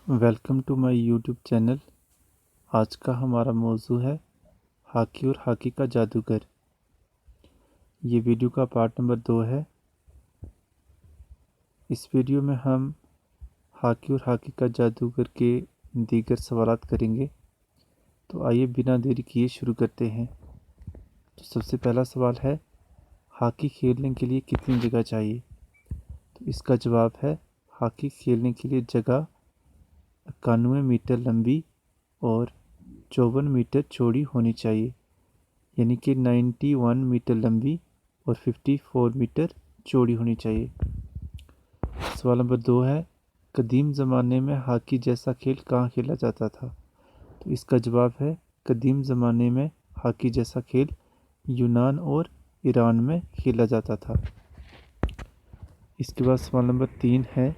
Welcome to my YouTube channel. आज का हमारा मौजू है हॉकी और हॉकी का जादूगर। ये वीडियो का पार्ट नंबर 2 है। इस वीडियो में हम हॉकी और हॉकी का जादूगर के दीगर सवालात करेंगे। तो आइए बिना देरी किए शुरू करते हैं। तो सबसे पहला सवाल है, हॉकी खेलने के लिए कितनी जगह चाहिए? तो इसका जवाब है, हॉकी खेलने के लिए जगह 91 मीटर लंबी और 54 मीटर चौड़ी होनी चाहिए, यानी कि 91 मीटर लंबी और 54 मीटर चौड़ी होनी चाहिए। सवाल नंबर 2 है, कदीम ज़माने में हॉकी जैसा खेल कहाँ खेला जाता था? तो इसका जवाब है, कदीम ज़माने में हॉकी जैसा खेल यूनान और ईरान में खेला जाता था। इसके बाद सवाल नंबर 3 है,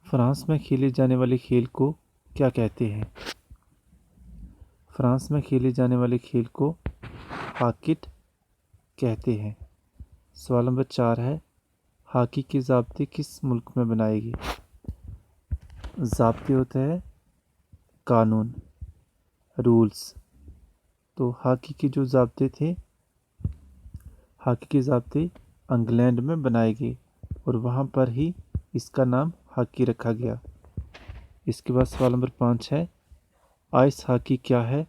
फ्रांस में खेले जाने वाले खेल को क्या कहते हैं? फ्रांस में खेले जाने वाले खेल को हॉकीट कहते हैं। सवाल नंबर 4 है, हॉकी के ज़ाब्ते किस मुल्क में बनाए गए? ज़ाब्ते होते हैं कानून, रूल्स। तो हॉकी के जो ज़ाब्ते थे, हॉकी के ज़ाब्ते इंग्लैंड में बनाए गए और वहाँ पर ही इसका नाम हॉकी रखा गया। इसके बाद सवाल नंबर 5 है, आइस हॉकी क्या है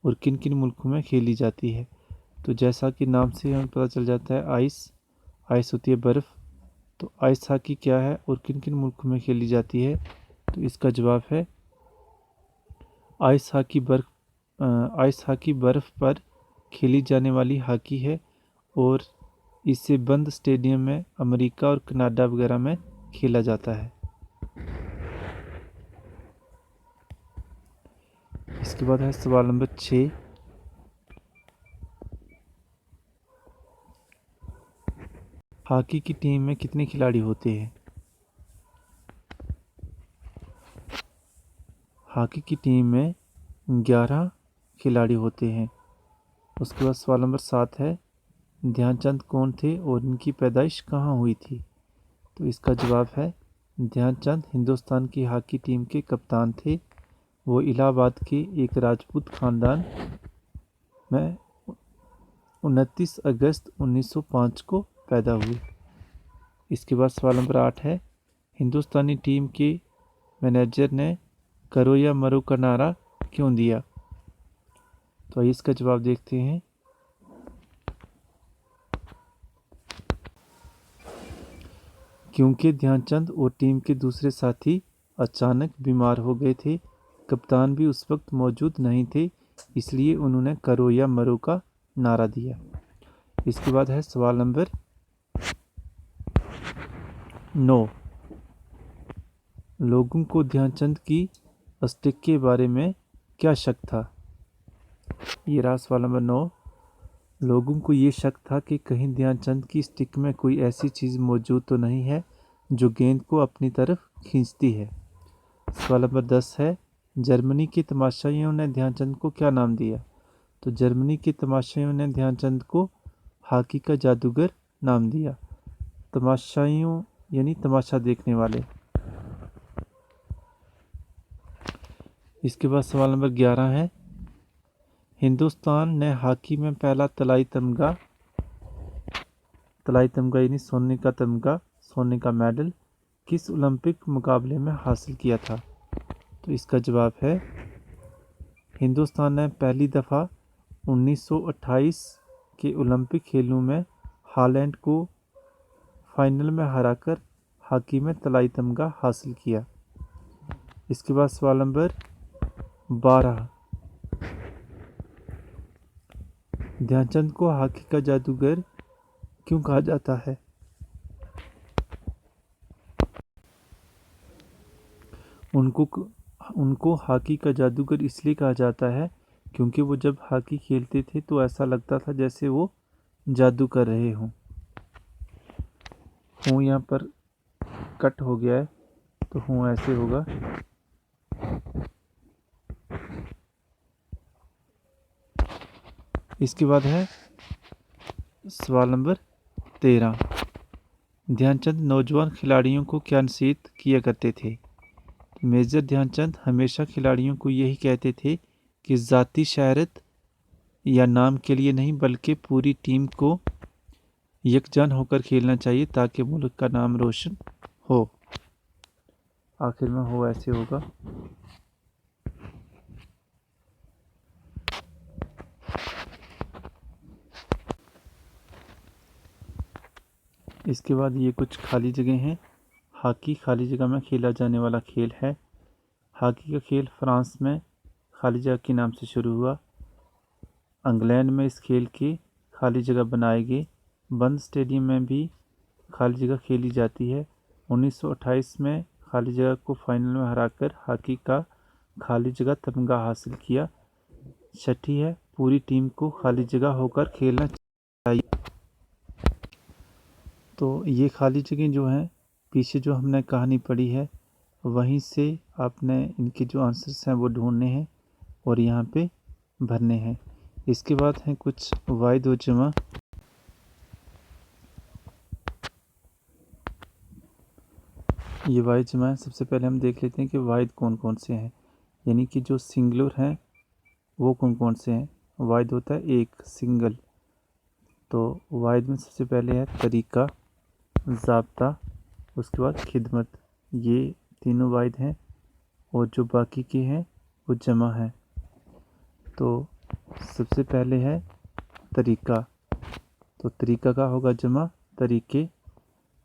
और किन किन मुल्कों में खेली जाती है? तो जैसा कि नाम से हमें पता चल जाता है, आइस होती है बर्फ़। तो आइस हॉकी क्या है और किन किन मुल्कों में खेली जाती है? तो इसका जवाब है, आइस हॉकी बर्फ़ पर खेली जाने वाली हॉकी है और इसे बंद स्टेडियम में अमेरिका और कनाडा वगैरह में खेला जाता है। इसके बाद है सवाल नंबर 6, हॉकी की टीम में कितने खिलाड़ी होते हैं? हॉकी की टीम में 11 खिलाड़ी होते हैं। उसके बाद सवाल नंबर 7 है, ध्यानचंद कौन थे और इनकी पैदाइश कहाँ हुई थी? तो इसका जवाब है, ध्यानचंद हिंदुस्तान की हॉकी टीम के कप्तान थे। वो इलाहाबाद के एक राजपूत खानदान में 29 अगस्त 1905 को पैदा हुए। इसके बाद सवाल नंबर 8 है, हिंदुस्तानी टीम के मैनेजर ने करो या मरो का नारा क्यों दिया? तो आइए इसका जवाब देखते हैं। क्योंकि ध्यानचंद और टीम के दूसरे साथी अचानक बीमार हो गए थे, कप्तान भी उस वक्त मौजूद नहीं थे, इसलिए उन्होंने करो या मरो का नारा दिया। इसके बाद है सवाल नंबर 9, लोगों को ध्यानचंद की स्टिक के बारे में क्या शक था? ये रहा सवाल नंबर 9, लोगों को ये शक था कि कहीं ध्यानचंद की स्टिक में कोई ऐसी चीज़ मौजूद तो नहीं है जो गेंद को अपनी तरफ खींचती है। सवाल नंबर 10 है, जर्मनी के तमाशाइयों ने ध्यानचंद को क्या नाम दिया? तो जर्मनी के तमाशाइयों ने ध्यानचंद को हॉकी का जादूगर नाम दिया। तमाशाइयों यानी तमाशा देखने वाले। इसके बाद सवाल नंबर 11 है, हिंदुस्तान ने हॉकी में पहला तलाई तमगा यानी सोने का तमगा, सोने का मेडल किस ओलंपिक मुकाबले में हासिल किया था? तो इसका जवाब है, हिंदुस्तान ने पहली दफ़ा 1928 के ओलंपिक खेलों में हॉलैंड को फाइनल में हराकर हॉकी में तलाई तमगा हासिल किया। इसके बाद सवाल नंबर 12, ध्यानचंद को हॉकी का जादूगर क्यों कहा जाता है? उनको हॉकी का जादूगर इसलिए कहा जाता है क्योंकि वो जब हॉकी खेलते थे तो ऐसा लगता था जैसे वो जादू कर रहे हों। हूँ यहाँ पर कट हो गया है, तो हूँ ऐसे होगा। इसके बाद है सवाल नंबर 13, ध्यानचंद नौजवान खिलाड़ियों को क्या नसीहत किया करते थे? मेजर ध्यानचंद हमेशा खिलाड़ियों को यही कहते थे कि ज़ाती शहरत या नाम के लिए नहीं बल्कि पूरी टीम को यकजान होकर खेलना चाहिए ताकि मुल्क का नाम रोशन हो। आखिर में हो ऐसे होगा। इसके बाद ये कुछ खाली जगह हैं। हॉकी खाली जगह में खेला जाने वाला खेल है। हॉकी का खेल फ्रांस में खाली जगह के नाम से शुरू हुआ। इंग्लैंड में इस खेल की खाली जगह बनाए गए बंद स्टेडियम में भी खाली जगह खेली जाती है। 1928 में खाली जगह को फाइनल में हराकर हॉकी का खाली जगह तमगा हासिल किया। छठी है, पूरी टीम को खाली जगह होकर खेलना चाहिए। तो ये खाली जगह जो है, पीछे जो हमने कहानी पढ़ी है वहीं से आपने इनके जो आंसर्स हैं वो ढूंढने हैं और यहाँ पे भरने हैं। इसके बाद हैं कुछ वाहिद व जमा। ये वाहिद जमा है। सबसे पहले हम देख लेते हैं कि वाहिद कौन कौन से हैं, यानी कि जो सिंगुलर हैं वो कौन कौन से हैं। वाहिद होता है एक, सिंगल। तो वाहिद में सबसे पहले है तरीका, ज़ाब्ता, उसके बाद खिदमत। ये तीनों वाहिद हैं और जो बाकी के हैं वो जमा है। तो सबसे पहले है तरीका, तो तरीका का होगा जमा तरीके।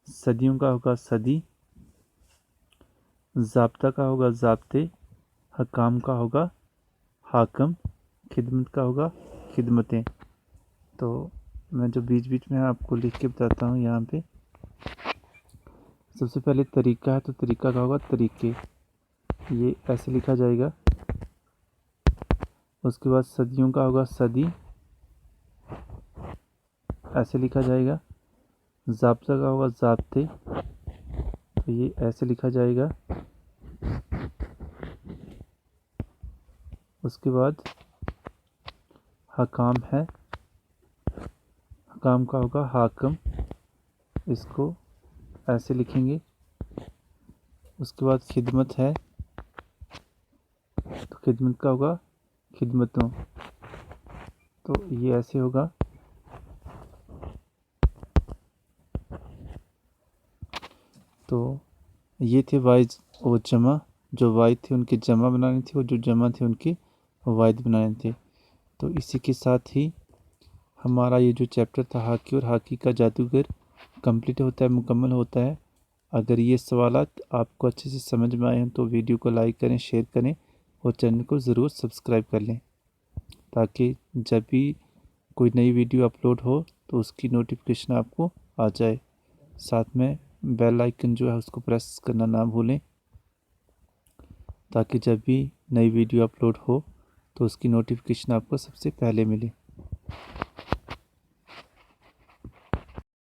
सदियों का होगा सदी। ज़ाब्ता का होगा ज़ाब्ते। हकाम का होगा हाकम। खिदमत का होगा खिदमतें। तो मैं जो बीच बीच में आपको लिख के बताता हूँ यहाँ पे। सबसे पहले तरीका है तो तरीका का होगा तरीके, ये ऐसे लिखा जाएगा। उसके बाद सदियों का होगा सदी, ऐसे लिखा जाएगा। ज़ाब्ता का होगा ज़ाब्ते, तो ये ऐसे लिखा जाएगा। उसके बाद हकाम है, हकाम का होगा हाकम, इसको ऐसे लिखेंगे। उसके बाद खिदमत है तो खिदमत का होगा खिदमतों, तो ये ऐसे होगा। तो ये थे वाहिद और जमा। जो वाहिद थे उनके जमा बनाने थे और जो जमा थे उनके वाहिद बनाने थे। तो इसी के साथ ही हमारा ये जो चैप्टर था हॉकी और हॉकी का जादूगर कंप्लीट होता है, मुकम्मल होता है। अगर ये सवालात आपको अच्छे से समझ में आए हैं तो वीडियो को लाइक करें, शेयर करें और चैनल को ज़रूर सब्सक्राइब कर लें ताकि जब भी कोई नई वीडियो अपलोड हो तो उसकी नोटिफिकेशन आपको आ जाए। साथ में बेल आइकन जो है उसको प्रेस करना ना भूलें ताकि जब भी नई वीडियो अपलोड हो तो उसकी नोटिफिकेशन आपको सबसे पहले मिले।